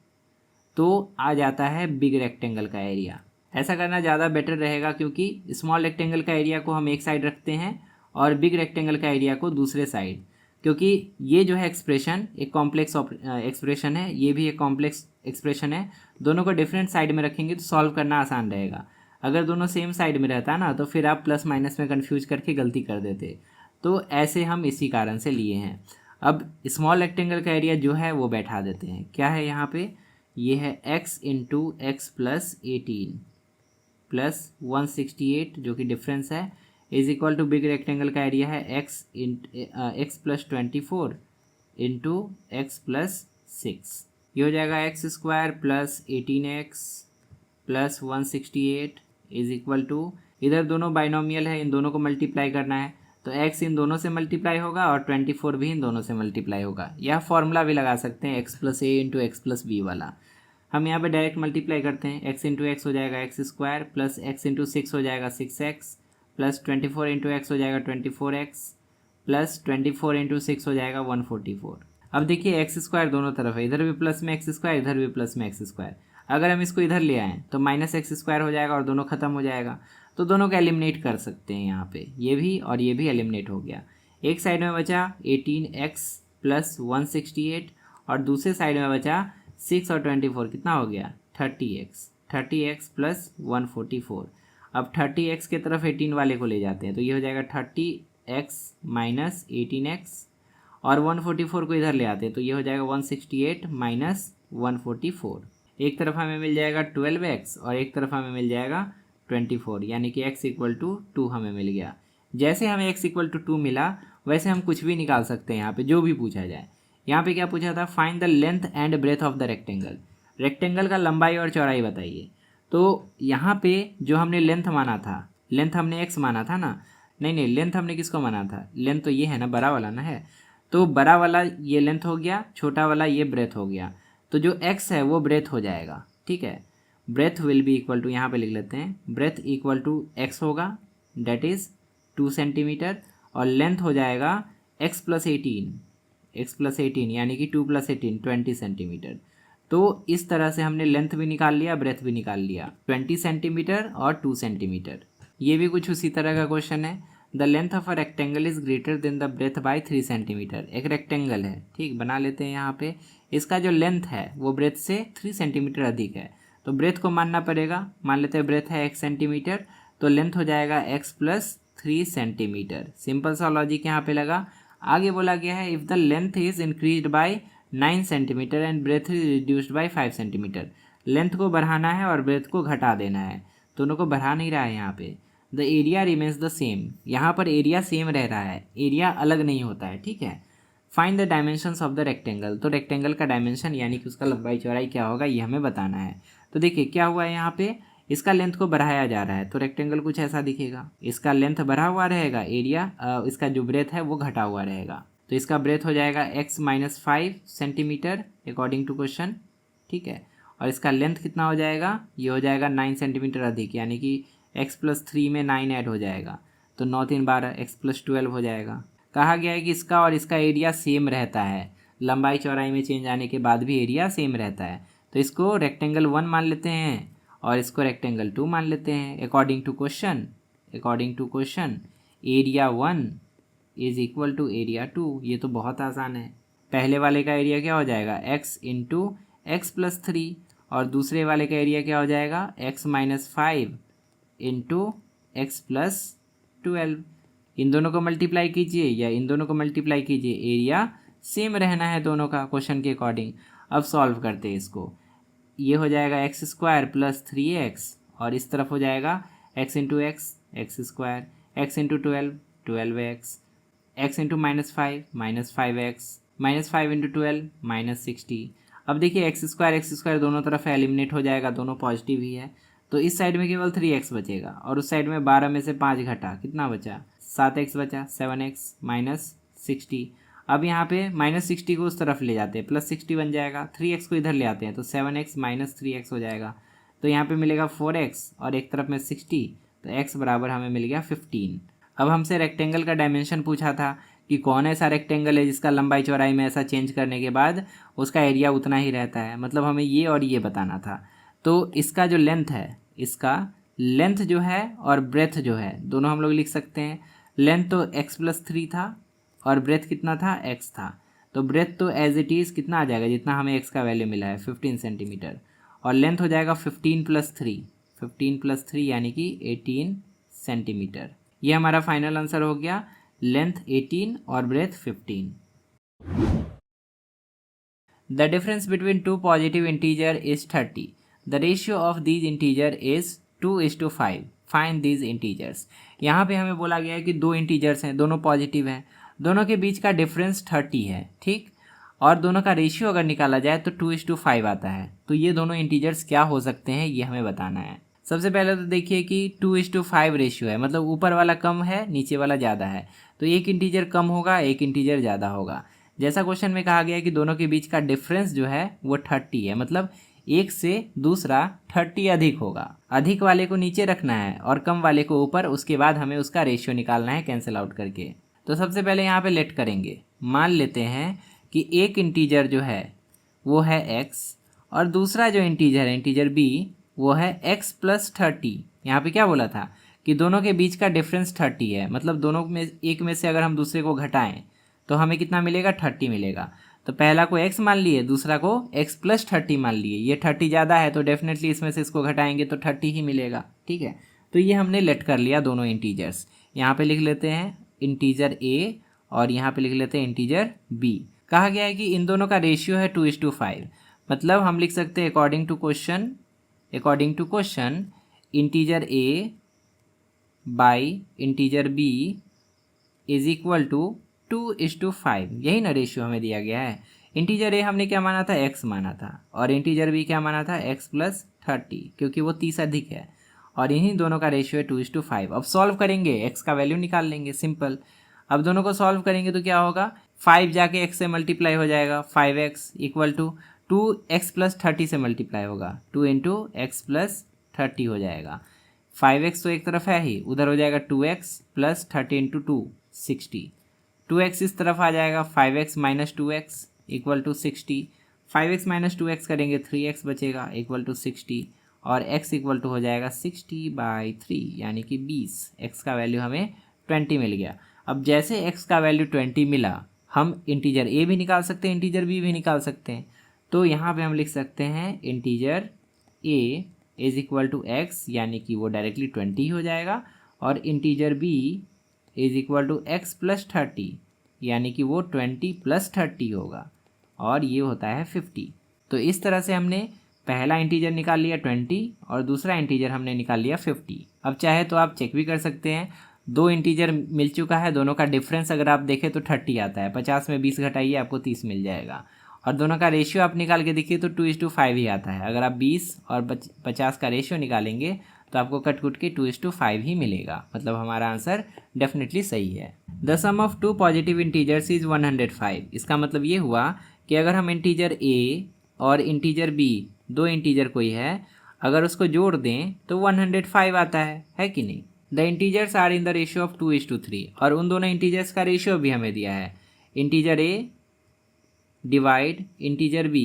तो आ जाता है बिग रेक्टेंगल का एरिया। ऐसा करना ज़्यादा बेटर रहेगा क्योंकि स्मॉल रेक्टेंगल का एरिया को हम एक साइड रखते हैं और बिग रेक्टेंगल का एरिया को दूसरे साइड, क्योंकि ये जो है एक्सप्रेशन एक कॉम्प्लेक्स एक्सप्रेशन है, ये भी एक कॉम्प्लेक्स एक्सप्रेशन है। दोनों को डिफरेंट साइड में रखेंगे तो सॉल्व करना आसान रहेगा। अगर दोनों सेम साइड में रहता ना तो फिर आप प्लस माइनस में कन्फ्यूज करके गलती कर देते। तो ऐसे हम इसी कारण से लिए हैं। अब स्मॉल रेक्टेंगल का एरिया जो है वो बैठा देते हैं। क्या है यहाँ पे, ये है x into x plus 18 plus 168 जो कि डिफरेंस है is equal to big rectangle का एरिया है x plus 24 into x plus 6। ये हो जाएगा x square plus 18x plus 168 is equal to, इधर दोनों बाइनोमियल है, इन दोनों को मल्टीप्लाई करना है तो x इन दोनों से मल्टीप्लाई होगा और 24 भी इन दोनों से मल्टीप्लाई होगा। यह फॉर्मूला भी लगा सकते हैं x प्लस ए इंटू एक्स प्लस बी वाला। हम यहाँ पे डायरेक्ट मल्टीप्लाई करते हैं, x इंटू एक्स हो जाएगा x square plus x into 6 हो जाएगा 6x प्लस 24 इंटू एक्स हो जाएगा 24x प्लस 24 इंटू 6 हो जाएगा 144। अब देखिए एक्स स्क्वायर दोनों तरफ है, इधर भी प्लस में एक्स स्क्वायर, इधर भी प्लस में एक्स स्क्वायर। अगर हम इसको इधर ले आएँ तो माइनस एक्स स्क्वायर हो जाएगा और दोनों खत्म हो जाएगा। तो दोनों को एलिमिनेट कर सकते हैं यहाँ पे, ये भी और ये भी एलिमिनेट हो गया। एक साइड में बचा 18x प्लस 168 और दूसरे साइड में बचा 6 और 24 कितना हो गया 30x प्लस 144। अब 30x के तरफ 18 वाले को ले जाते हैं तो ये हो जाएगा 30x माइनस 18x और 144 को इधर ले आते हैं तो ये हो जाएगा 168 माइनस 144। एक तरफ हमें मिल जाएगा 12x और एक तरफ हमें मिल जाएगा 24, यानी कि x इक्वल टू 2 हमें मिल गया। जैसे हमें x इक्वल टू 2 मिला वैसे हम कुछ भी निकाल सकते हैं यहाँ पे, जो भी पूछा जाए। यहाँ पे क्या पूछा था, find the length and breadth of the rectangle, rectangle का लंबाई और चौड़ाई बताइए। तो यहाँ पे जो हमने लेंथ माना था, लेंथ हमने x माना था ना, नहीं लेंथ हमने किसको माना था, लेंथ तो ये है ना, बड़ा वाला ना है, तो बड़ा वाला ये लेंथ हो गया, छोटा वाला ये ब्रेथ हो गया। तो जो x है वो ब्रेथ हो जाएगा, ठीक है। Breadth will be equal to, यहाँ पे लिख लेते हैं, ब्रेथ इक्वल टू x होगा डेट इज़ 2 सेंटीमीटर और लेंथ हो जाएगा x प्लस 18 यानी कि 2 प्लस 18 20 सेंटीमीटर। तो इस तरह से हमने लेंथ भी निकाल लिया, ब्रेथ भी निकाल लिया, 20 सेंटीमीटर और 2 सेंटीमीटर। ये भी कुछ उसी तरह का क्वेश्चन है। The length of a rectangle is greater than the breadth by 3 centimetre. एक रेक्टेंगल है, ठीक, बना लेते हैं यहाँ पे, इसका जो लेंथ है वो ब्रेथ से 3 सेंटीमीटर अधिक है तो ब्रेथ को मानना पड़ेगा। मान लेते हैं ब्रेथ है 1 सेंटीमीटर तो लेंथ हो जाएगा x प्लस 3 सेंटीमीटर। सिंपल सा लॉजिक यहाँ पे लगा। आगे बोला गया है if the length is increased by 9 centimetre and breadth is reduced by 5 centimetre. Length को बढ़ाना है और ब्रेथ को घटा देना है, दोनों को बढ़ा नहीं रहा है यहाँ पे। The area remains the same, यहाँ पर एरिया सेम रह रहा है, एरिया अलग नहीं होता है, ठीक है। Find the dimensions of the rectangle, तो रेक्टेंगल का डायमेंशन यानी कि उसका लंबाई चौड़ाई क्या होगा ये हमें बताना है। तो देखिए क्या हुआ है यहाँ पे, इसका लेंथ को बढ़ाया जा रहा है तो रेक्टेंगल कुछ ऐसा दिखेगा। इसका लेंथ बढ़ा हुआ रहेगा, एरिया इसका जो ब्रेथ है वो घटा हुआ रहेगा। तो इसका ब्रेथ हो जाएगा x minus 5 centimetre according to question, ठीक है। और इसका लेंथ कितना हो जाएगा, ये हो जाएगा 9 सेंटीमीटर अधिक, यानी कि x प्लस 3 में 9 ऐड हो जाएगा तो 9 3 12 x प्लस 12 हो जाएगा। कहा गया है कि इसका और इसका एरिया सेम रहता है, लंबाई चौड़ाई में चेंज आने के बाद भी एरिया सेम रहता है। तो इसको रेक्टेंगल 1 मान लेते हैं और इसको रेक्टेंगल 2 मान लेते हैं according to question area 1 is equal to area 2। ये तो बहुत आसान है। पहले वाले का एरिया क्या हो जाएगा x इंटू एक्स प्लस 3 और दूसरे वाले का एरिया क्या हो जाएगा x minus 5 into x plus 12। इन दोनों को मल्टीप्लाई कीजिए या इन दोनों को मल्टीप्लाई कीजिए, एरिया सेम रहना है दोनों का क्वेश्चन के अकॉर्डिंग। अब सॉल्व करते हैं इसको, ये हो जाएगा एक्स स्क्वायर प्लस 3x और इस तरफ हो जाएगा x into x square, x into 12x, x into minus 5x, minus 5 into 12 minus 60। अब देखिए एक्स स्क्वायर दोनों तरफ एलिमिनेट हो जाएगा, दोनों पॉजिटिव ही है तो इस साइड में केवल 3x बचेगा और उस साइड में 12 में से 5 घटा, कितना बचा, 7x बचा, 7x माइनस 60। अब यहाँ पे माइनस 60 को उस तरफ ले जाते हैं, प्लस 60 बन जाएगा, 3x को इधर ले आते हैं तो 7x माइनस 3x हो जाएगा। तो यहाँ पे मिलेगा 4x और एक तरफ में 60, तो x बराबर हमें मिल गया 15। अब हमसे रेक्टेंगल का डायमेंशन पूछा था कि कौन ऐसा रेक्टेंगल है जिसका लंबाई चौड़ाई में ऐसा चेंज करने के बाद उसका एरिया उतना ही रहता है, मतलब हमें ये और ये बताना था। तो इसका जो लेंथ है, इसका लेंथ जो है और ब्रेथ जो है दोनों हम लोग लिख सकते हैं। लेंथ तो x+3 था और ब्रेथ कितना था, x था। तो ब्रेथ तो एज इट इज़ कितना आ जाएगा, जितना हमें x का वैल्यू मिला है 15 सेंटीमीटर, और लेंथ हो जाएगा 15+3 यानी कि 18 सेंटीमीटर। ये हमारा फाइनल आंसर हो गया, लेंथ 18 और breadth 15। The difference between two positive integer is 30। The ratio of these integer is 2:5। Find these integers. यहाँ पे हमें बोला गया है कि दो इंटीजर्स हैं, दोनों पॉजिटिव हैं, दोनों के बीच का डिफरेंस 30 है, ठीक, और दोनों का रेशियो अगर निकाला जाए तो 2:5 आता है। तो ये दोनों इंटीजर्स क्या हो सकते हैं, ये हमें बताना है। सबसे पहले तो देखिए कि 2:5 रेशियो है, मतलब ऊपर वाला कम है, नीचे वाला ज़्यादा है, तो एक इंटीजर कम होगा, एक इंटीजर ज़्यादा होगा। जैसा क्वेश्चन में कहा गया है कि दोनों के बीच का डिफरेंस जो है वो 30 है, मतलब एक से दूसरा 30 अधिक होगा। अधिक वाले को नीचे रखना है और कम वाले को ऊपर, उसके बाद हमें उसका रेशियो निकालना है कैंसिल आउट करके। तो सबसे पहले यहाँ पे लेट करेंगे। मान लेते हैं कि एक इंटीजर जो है वो है x और दूसरा जो इंटीजर है, इंटीजर b, वो है x+30। यहाँ पे क्या बोला था कि दोनों के बीच का डिफरेंस 30 है, मतलब दोनों में एक में से अगर हम दूसरे को घटाएं तो हमें कितना मिलेगा, 30 मिलेगा। तो पहला को x मान लिए, दूसरा को x+30 मान लिए। ये 30 ज़्यादा है तो डेफिनेटली इसमें से इसको घटाएंगे तो 30 ही मिलेगा, ठीक है। तो ये हमने लेट कर लिया दोनों इंटीजर्स। यहाँ पे लिख लेते हैं इंटीजर a और यहाँ पे लिख लेते हैं इंटीजर b। कहा गया है कि इन दोनों का रेशियो है 2:5, मतलब हम लिख सकते हैं according to question integer a by integer b is equal to 2:5। यही ना रेशियो हमें दिया गया है। इंटीजर a हमने क्या माना था, x माना था, और इंटीजर b क्या माना था, x+30, क्योंकि वो 30 अधिक है, और इन्हीं दोनों का रेशियो है 2:5। अब सॉल्व करेंगे, x का वैल्यू निकाल लेंगे, सिंपल। अब दोनों को सॉल्व करेंगे तो क्या होगा, 5 जाके x से मल्टीप्लाई हो जाएगा, 5x इक्वल टू 2x+30 से मल्टीप्लाई होगा, 2 × x+30 हो जाएगा। 5x तो एक तरफ है ही, उधर हो जाएगा 2x+30 × 2 60। 2x इस तरफ आ जाएगा, 5x - 2x equal to 60। 5x - 2x करेंगे 3x बचेगा इक्वल टू 60, और x इक्वल टू हो जाएगा 60/3 यानी कि 20। x का वैल्यू हमें 20 मिल गया। अब जैसे x का वैल्यू 20 मिला, हम इंटीजर a भी निकाल सकते हैं, इंटीजर b भी निकाल सकते हैं। तो यहाँ पे हम लिख सकते हैं integer a is equal to x, यानी कि वो डायरेक्टली 20 हो जाएगा, और integer b is equal to x+30, यानी कि वो 20+30 होगा, और ये होता है 50। तो इस तरह से हमने पहला इंटीजर निकाल लिया 20 और दूसरा इंटीजर हमने निकाल लिया 50। अब चाहे तो आप चेक भी कर सकते हैं, दो इंटीजर मिल चुका है, दोनों का डिफरेंस अगर आप देखें तो 30 आता है, 50 में 20 घटाइए आपको 30 मिल जाएगा, और दोनों का रेशियो आप निकाल के देखिए तो 2:5 ही आता है। अगर आप 20 और 50 का रेशियो निकालेंगे तो आपको कट कुट के 2:5 ही मिलेगा, मतलब हमारा आंसर डेफिनेटली सही है। The sum of two positive integers is 105। इसका मतलब ये हुआ कि अगर हम इंटीजर a और इंटीजर b, दो इंटीजर कोई है, अगर उसको जोड़ दें तो 105 आता है कि नहीं। The integers are in the ratio of 2:3, और उन दोनों इंटीजर्स का रेशियो भी हमें दिया है, integer a divide integer b,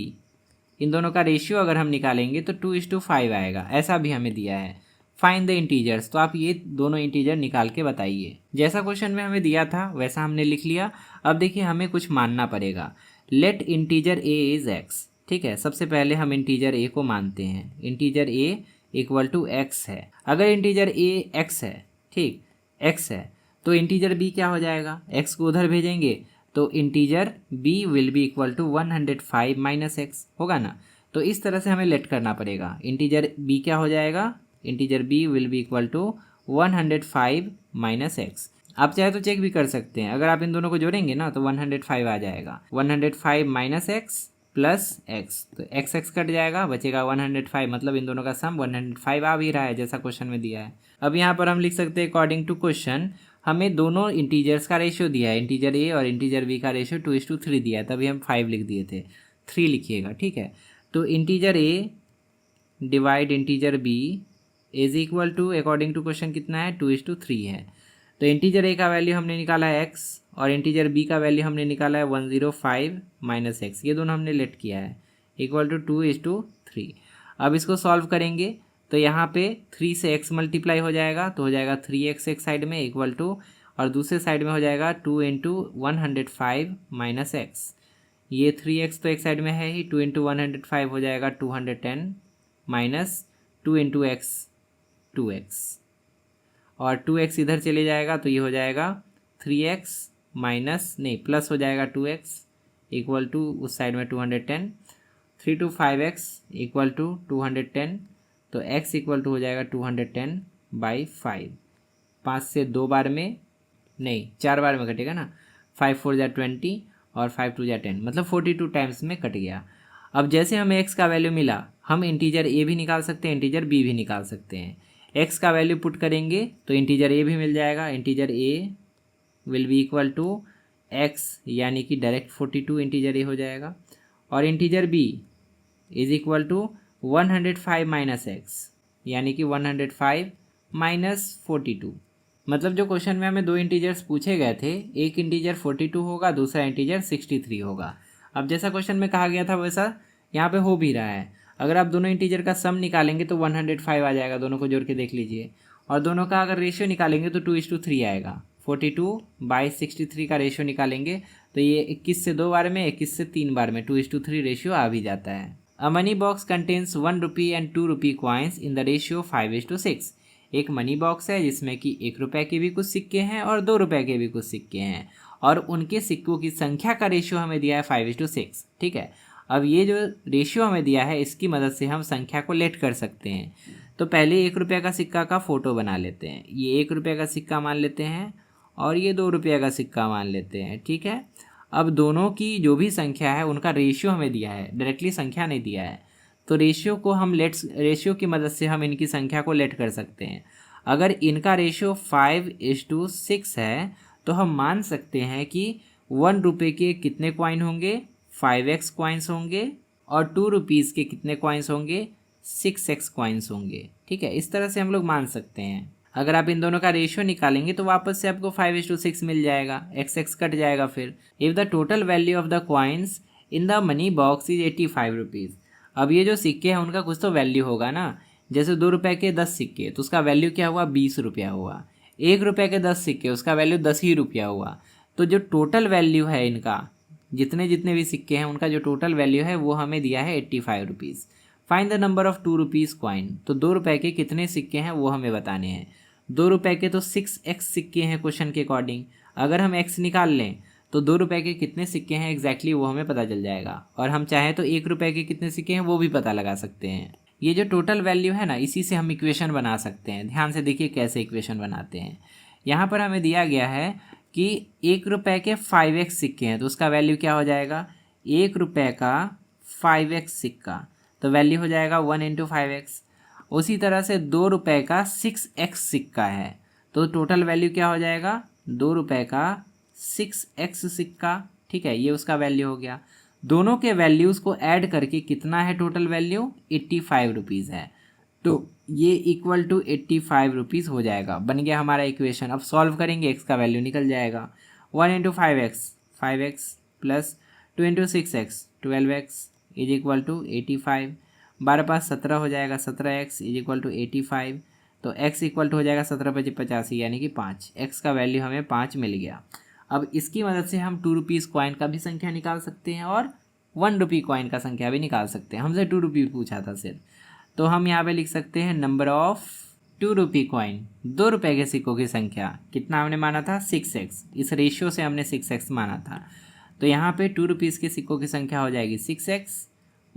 इन दोनों का रेशियो अगर हम निकालेंगे तो 2:5 आएगा, ऐसा भी हमें दिया है। फाइंड द इंटीजर्स, तो आप ये दोनों इंटीजर निकाल के बताइए। जैसा क्वेश्चन में हमें दिया था वैसा हमने लिख लिया। अब देखिए हमें कुछ मानना पड़ेगा। Let integer a is x, ठीक है। सबसे पहले हम इंटीजर a को मानते हैं, integer a equal to x है। अगर इंटीजर a x है, ठीक, x है, तो इंटीजर b क्या हो जाएगा, x को उधर भेजेंगे तो integer b will be equal to 105 - x होगा ना। तो इस तरह से हमें लेट करना पड़ेगा। इंटीजर b क्या हो जाएगा, integer b will be equal to 105 - x। आप चाहे तो चेक भी कर सकते हैं, अगर आप इन दोनों को जोड़ेंगे ना तो 105 आ जाएगा। 105 - x प्लस एक्स, तो एक्स एक्स कट जाएगा, बचेगा 105, मतलब इन दोनों का सम 105 आ भी रहा है जैसा क्वेश्चन में दिया है। अब यहाँ पर हम लिख सकते हैं अकॉर्डिंग टू क्वेश्चन हमें दोनों इंटीजर्स का रेशियो दिया है, इंटीजर ए और इंटीजर बी का रेशियो 2:3 दिया है, तभी हम 5 लिख दिए थे, 3 लिखिएगा, ठीक है। तो integer a divide integer b is equal to according to question कितना है, 2:3 है। तो इंटीजर ए का वैल्यू हमने निकाला है एक्स और इंटीजर बी का वैल्यू हमने निकाला है 105 माइनस एक्स, ये दोनों हमने लेट किया है, इक्वल टू 2:3। अब इसको सॉल्व करेंगे तो यहाँ पे 3 से x मल्टीप्लाई हो जाएगा, तो हो जाएगा 3x एक साइड में इक्वल टू, और दूसरे साइड में हो जाएगा 2 इंटू 105 माइनस एक्स, ये 3x तो एक साइड में है ही, 2 इंटू 105 हो जाएगा 210 माइनस 2 इंटू एक्स 2x, और 2x इधर चले जाएगा तो ये हो जाएगा 3x माइनस नहीं प्लस हो जाएगा 2x इक्वल टू उस साइड में 210, 3 to 5x इक्वल टू 210, तो x इक्वल टू हो जाएगा 210/5, 5 से 2 बार में नहीं 4 बार में कटेगा ना, 5 4 जा 20 और 5 2 जा 10, मतलब 42 टाइम्स में कट गया। अब जैसे हमें x का वैल्यू मिला, हम इंटीजर a भी निकाल सकते हैं, इंटीजर b भी निकाल सकते हैं। x का वैल्यू पुट करेंगे तो इंटीजर a भी मिल जाएगा, integer a will be equal to x, यानी कि डायरेक्ट 42 इंटीजर a हो जाएगा, और integer b is equal to 105 minus x, यानी कि 105 माइनस 42, मतलब जो क्वेश्चन में हमें दो इंटीजर्स पूछे गए थे, एक इंटीजर 42 होगा, दूसरा इंटीजर 63 होगा। अब जैसा क्वेश्चन में कहा गया था वैसा यहाँ पे हो भी रहा है। अगर आप दोनों इंटीजर का सम निकालेंगे तो 105 आ जाएगा, दोनों को जोड़ के देख लीजिए, और दोनों का अगर रेशियो निकालेंगे तो 2:3 आएगा। 42/63 का रेशियो निकालेंगे तो ये 21 से 2 बार में, 21 से 3 बार में 2:3 रेशियो आ भी जाता है। A money box contains 1 rupee and 2 rupee coins in the ratio 5:6। एक मनी बॉक्स है जिसमें कि 1 रुपये के भी कुछ सिक्के हैं और 2 रुपये के भी कुछ सिक्के हैं, और उनके सिक्कों की संख्या का रेशियो हमें दिया है 5:6, ठीक है। अब ये जो रेशियो हमें दिया है इसकी मदद से हम संख्या को लेट कर सकते हैं। तो पहले 1 रुपये का सिक्का का फ़ोटो बना लेते हैं, ये 1 रुपये का सिक्का मान लेते हैं और ये 2 रुपये का सिक्का मान लेते हैं, ठीक है। अब दोनों की जो भी संख्या है उनका रेशियो हमें दिया है, डायरेक्टली संख्या नहीं दिया है, तो रेशियो की मदद से हम इनकी संख्या को लेट कर सकते हैं। अगर इनका रेशियो 5:6 है तो हम मान सकते हैं कि 1 रुपये के कितने कॉइन होंगे, 5x कॉइन्स होंगे, और 2 रुपीज़ के कितने कॉइन्स होंगे, 6x कॉइन्स होंगे, ठीक है। इस तरह से हम लोग मान सकते हैं। अगर आप इन दोनों का रेशियो निकालेंगे तो वापस से आपको 5:6 मिल जाएगा, x कट जाएगा फिर। If the total value of the coins in the money box is 85 rupees. अब ये जो सिक्के हैं उनका कुछ तो वैल्यू होगा ना, जैसे 2 रुपये के 10 सिक्के तो उसका वैल्यू क्या हुआ, 20 रुपया हुआ। 1 रुपये के 10 सिक्के उसका वैल्यू 10 ही रुपया हुआ। तो जो टोटल वैल्यू है इनका, जितने जितने भी सिक्के हैं उनका जो टोटल वैल्यू है वो हमें दिया है 85 rupees. Find the number of 2 rupees coin. तो 2 रुपये के कितने सिक्के हैं वो हमें बताने हैं। 2 रुपये के तो 6x सिक्के हैं क्वेश्चन के अकॉर्डिंग, अगर हम x निकाल लें तो 2 रुपये के कितने सिक्के हैं एग्जैक्टली वो हमें पता चल जाएगा, और हम चाहें तो 1 रुपये के कितने सिक्के हैं वो भी पता लगा सकते हैं। ये जो टोटल वैल्यू है ना, इसी से हम इक्वेशन बना सकते हैं। ध्यान से देखिए कैसे इक्वेशन बनाते हैं। यहाँ पर हमें दिया गया है कि 1 रुपये के 5x सिक्के हैं तो उसका वैल्यू क्या हो जाएगा, 1 रुपये का 5x सिक्का, तो वैल्यू हो जाएगा 1 × 5x। उसी तरह से 2 रुपये का 6x सिक्का है तो टोटल वैल्यू क्या हो जाएगा, 2 रुपये का 6x सिक्का, ठीक है, ये उसका वैल्यू हो गया। दोनों के वैल्यूज़ को ऐड करके कितना है टोटल वैल्यू, 85 रुपीज़ है, तो ये इक्वल टू 85 रुपीज़ हो जाएगा। बन गया हमारा इक्वेशन। अब सॉल्व करेंगे, x का वैल्यू निकल जाएगा, 1 × 5x plus 2 × 6x 12x is equal to 85। 12 पास 17 हो जाएगा, 17x इज इक्वल टू 85, तो x इक्वल टू हो जाएगा 17×85 यानी कि 5। x का वैल्यू हमें 5 मिल गया। अब इसकी मदद से हम 2 रुपीज़ कॉइन का भी संख्या निकाल सकते हैं और 1 रुपी कॉइन का संख्या भी निकाल सकते हैं। हमसे 2 रुपी पूछा था सिर्फ, तो हम यहाँ पे लिख सकते हैं नंबर ऑफ 2 रुपी कॉइन, 2 रुपये के सिक्कों की संख्या। कितना हमने माना था, 6x। इस रेशियो से हमने 6x माना था, तो यहाँ पे 2 रुपीज़ के सिक्कों की संख्या हो जाएगी 6x,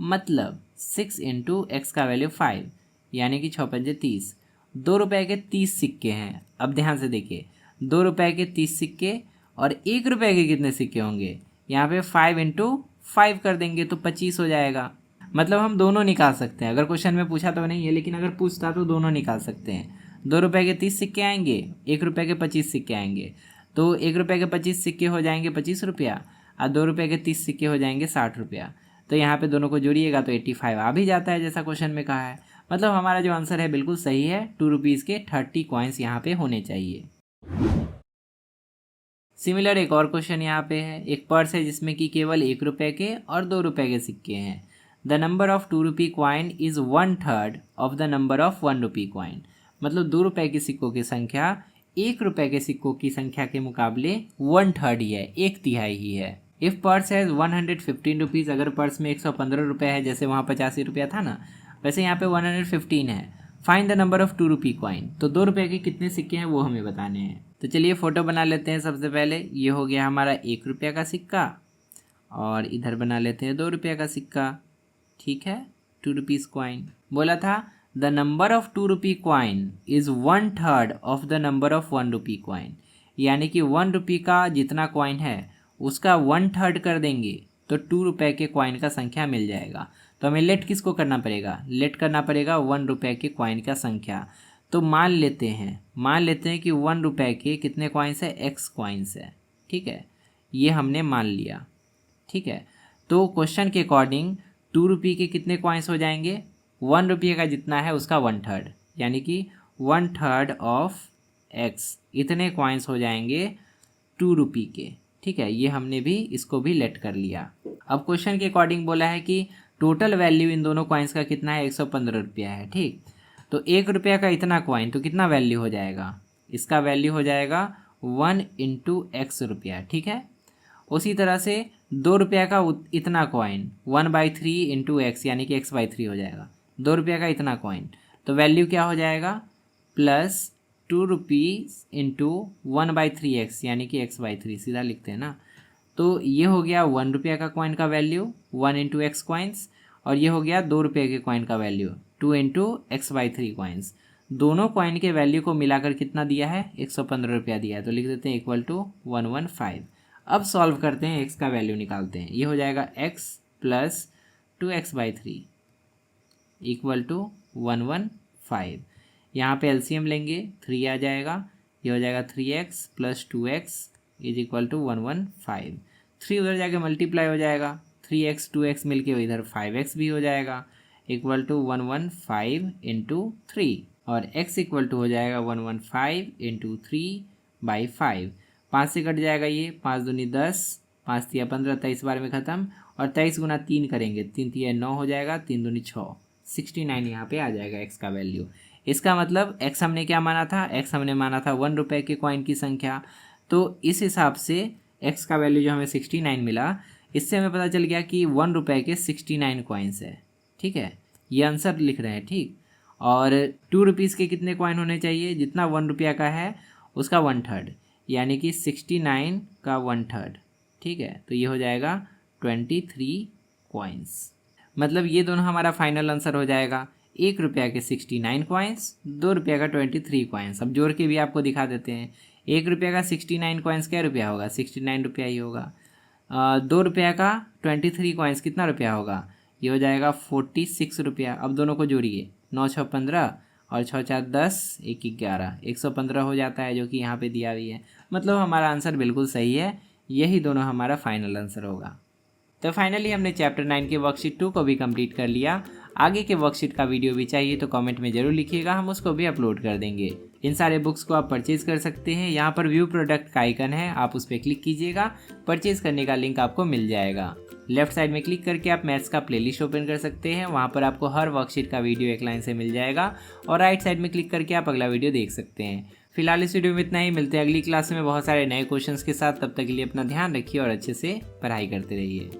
मतलब 6 × x का वैल्यू 5 यानी कि 6×5 = 30। 2 रुपये के 30 सिक्के हैं। अब ध्यान से देखिए, 2 रुपये के 30 सिक्के और 1 रुपये के कितने सिक्के होंगे, यहाँ पे 5 × 5 कर देंगे तो 25 हो जाएगा। मतलब हम दोनों निकाल सकते हैं, अगर क्वेश्चन में पूछा तो नहीं है, लेकिन अगर पूछता तो दोनों निकाल सकते हैं। 2 रुपये के 30 सिक्के आएंगे, 1 रुपये के 25 सिक्के आएंगे, तो 1 रुपये के 25 सिक्के हो जाएंगे 25 रुपया और 2 रुपये के 30 सिक्के हो जाएंगे 60 रुपया। तो यहाँ पे दोनों को जोड़िएगा तो 85 आ भी जाता है जैसा क्वेश्चन में कहा है। मतलब हमारा जो आंसर है बिल्कुल सही है, 2 रुपीज़ के 30 कॉइन्स यहाँ पे होने चाहिए। सिमिलर एक और क्वेश्चन यहाँ पे है। एक पर्स है जिसमें कि केवल 1 रुपये के और 2 रुपये के सिक्के हैं। The number of 2 rupee coin is 1/3 of the number of 1 rupee coin. मतलब 2 रुपये के सिक्कों की संख्या 1 रुपये के सिक्कों की संख्या के मुकाबले 1/3 ही है, 1/3 ही है। इफ़ पर्स हैज़ 115 रुपीज़, अगर पर्स में 115 रुपये है, जैसे वहाँ 85 रुपया था ना, वैसे यहाँ पे 115 है। Find the number of 2 rupee coin. तो 2 रुपये के कितने सिक्के हैं वो हमें बताने हैं। तो चलिए फ़ोटो बना लेते हैं। सबसे पहले ये हो गया हमारा 1 रुपये का सिक्का, और इधर बना लेते हैं 2 रुपये का सिक्का। ठीक है, 2 रुपीज़ कॉइन। बोला था the number of 2 rupee coin is 1/3 of the number of 1 rupee coin. यानी कि 1 रुपी का जितना कॉइन है उसका 1/3 कर देंगे तो 2 रुपये के कॉइन का संख्या मिल जाएगा। तो हमें लेट किसको करना पड़ेगा? लेट करना पड़ेगा 1 रुपये के कॉइन का संख्या। तो मान लेते हैं कि 1 रुपये के कितने कॉइन्स है? x कॉइन्स है। ठीक है, ये हमने मान लिया। ठीक है, तो क्वेश्चन के अकॉर्डिंग 2 रुपये के कितने कॉइन्स हो जाएंगे? 1 रुपये का जितना है उसका 1/3, यानी कि 1/3 ऑफ x, इतने कॉइन्स हो जाएंगे 2 रुपये के। ठीक है, ये हमने भी इसको भी लेट कर लिया। अब क्वेश्चन के अकॉर्डिंग बोला है कि टोटल वैल्यू इन दोनों कॉइन्स का कितना है? 115 रुपया है। ठीक, तो 1 रुपया का इतना कॉइन, तो कितना वैल्यू हो जाएगा? इसका वैल्यू हो जाएगा 1 × x रुपया। ठीक है, उसी तरह से 2 रुपया का इतना कॉइन 1/3 × x, यानी कि x/3 हो जाएगा। 2 रुपया का इतना कॉइन, तो वैल्यू क्या हो जाएगा? प्लस 2 रुपीज़ × 1/3x, यानी कि x/3, सीधा लिखते हैं ना। तो ये हो गया 1 रुपया का कॉइन का वैल्यू 1 × x कॉइन्स, और ये हो गया 2 रुपये के कॉइन का वैल्यू 2 × x/3 कॉइन्स। दोनों कॉइन के वैल्यू को मिलाकर कितना दिया है? 115 रुपया दिया है। तो लिख देते हैं = 115। अब सॉल्व करते हैं, x का वैल्यू निकालते हैं। ये हो जाएगा x + 2x/3 = 115। यहाँ पे एलसीएम लेंगे, 3 आ जाएगा। ये हो जाएगा 3x + 2x = 115। 3 उधर जाके मल्टीप्लाई हो जाएगा, 3x 2x मिलके इधर 5x भी हो जाएगा, = 115 × 3, और x = हो जाएगा 115 × 3/5। 5 से कट जाएगा ये, 5 दूनी 10, 5 तिया 15, 23 बार में ख़त्म, और 23 × 3 करेंगे, 3 तिया 9 हो जाएगा, 3 दूनी 6, 69 यहाँ पे आ जाएगा x का वैल्यू। इसका मतलब x हमने क्या माना था? x हमने माना था 1 रुपये के कॉइन की संख्या। तो इस हिसाब से x का वैल्यू जो हमें 69 मिला, इससे हमें पता चल गया कि 1 रुपये के 69 कॉइन्स है। ठीक है, ये आंसर लिख रहे हैं। ठीक, और 2 रुपीज़ के कितने कॉइन होने चाहिए? जितना 1 रुपया का है उसका 1/3, यानी कि 69 का 1/3। ठीक है, तो ये हो जाएगा 23 कॉइन्स। मतलब ये दोनों हमारा फाइनल आंसर हो जाएगा। 1 रुपया के 69 कॉइन्स, 2 रुपया का 23 कॉइन्स। अब जोड़ के भी आपको दिखा देते हैं। 1 रुपया का 69 कॉइन्स क्या रुपया होगा? 69 रुपया ही होगा। 2 रुपया का 23 कॉइन्स कितना रुपया होगा? ये हो जाएगा 46 रुपया। अब दोनों को जोड़िए, 9 6 15 और 6 4 10, 1 11, 115 हो जाता है, जो कि यहाँ पे दिया भी है। मतलब हमारा आंसर बिल्कुल सही है, यही दोनों हमारा फाइनल आंसर होगा। तो फाइनली हमने चैप्टर 9 के वर्कशीट 2 को भी कंप्लीट कर लिया। आगे के वर्कशीट का वीडियो भी चाहिए तो कमेंट में ज़रूर लिखिएगा, हम उसको भी अपलोड कर देंगे। इन सारे बुक्स को आप परचेज़ कर सकते हैं। यहाँ पर व्यू प्रोडक्ट का आइकन है, आप उस पर क्लिक कीजिएगा, परचेज़ करने का लिंक आपको मिल जाएगा। लेफ्ट साइड में क्लिक करके आप मैथ्स का प्लेलिस्ट ओपन कर सकते हैं, वहाँ पर आपको हर वर्कशीट का वीडियो एक लाइन से मिल जाएगा। और राइट साइड में क्लिक करके आप अगला वीडियो देख सकते हैं। फिलहाल इस वीडियो में इतना ही, मिलते हैं अगली क्लास में बहुत सारे नए क्वेश्चंस के साथ। तब तक के लिए अपना ध्यान रखिए और अच्छे से पढ़ाई करते रहिए।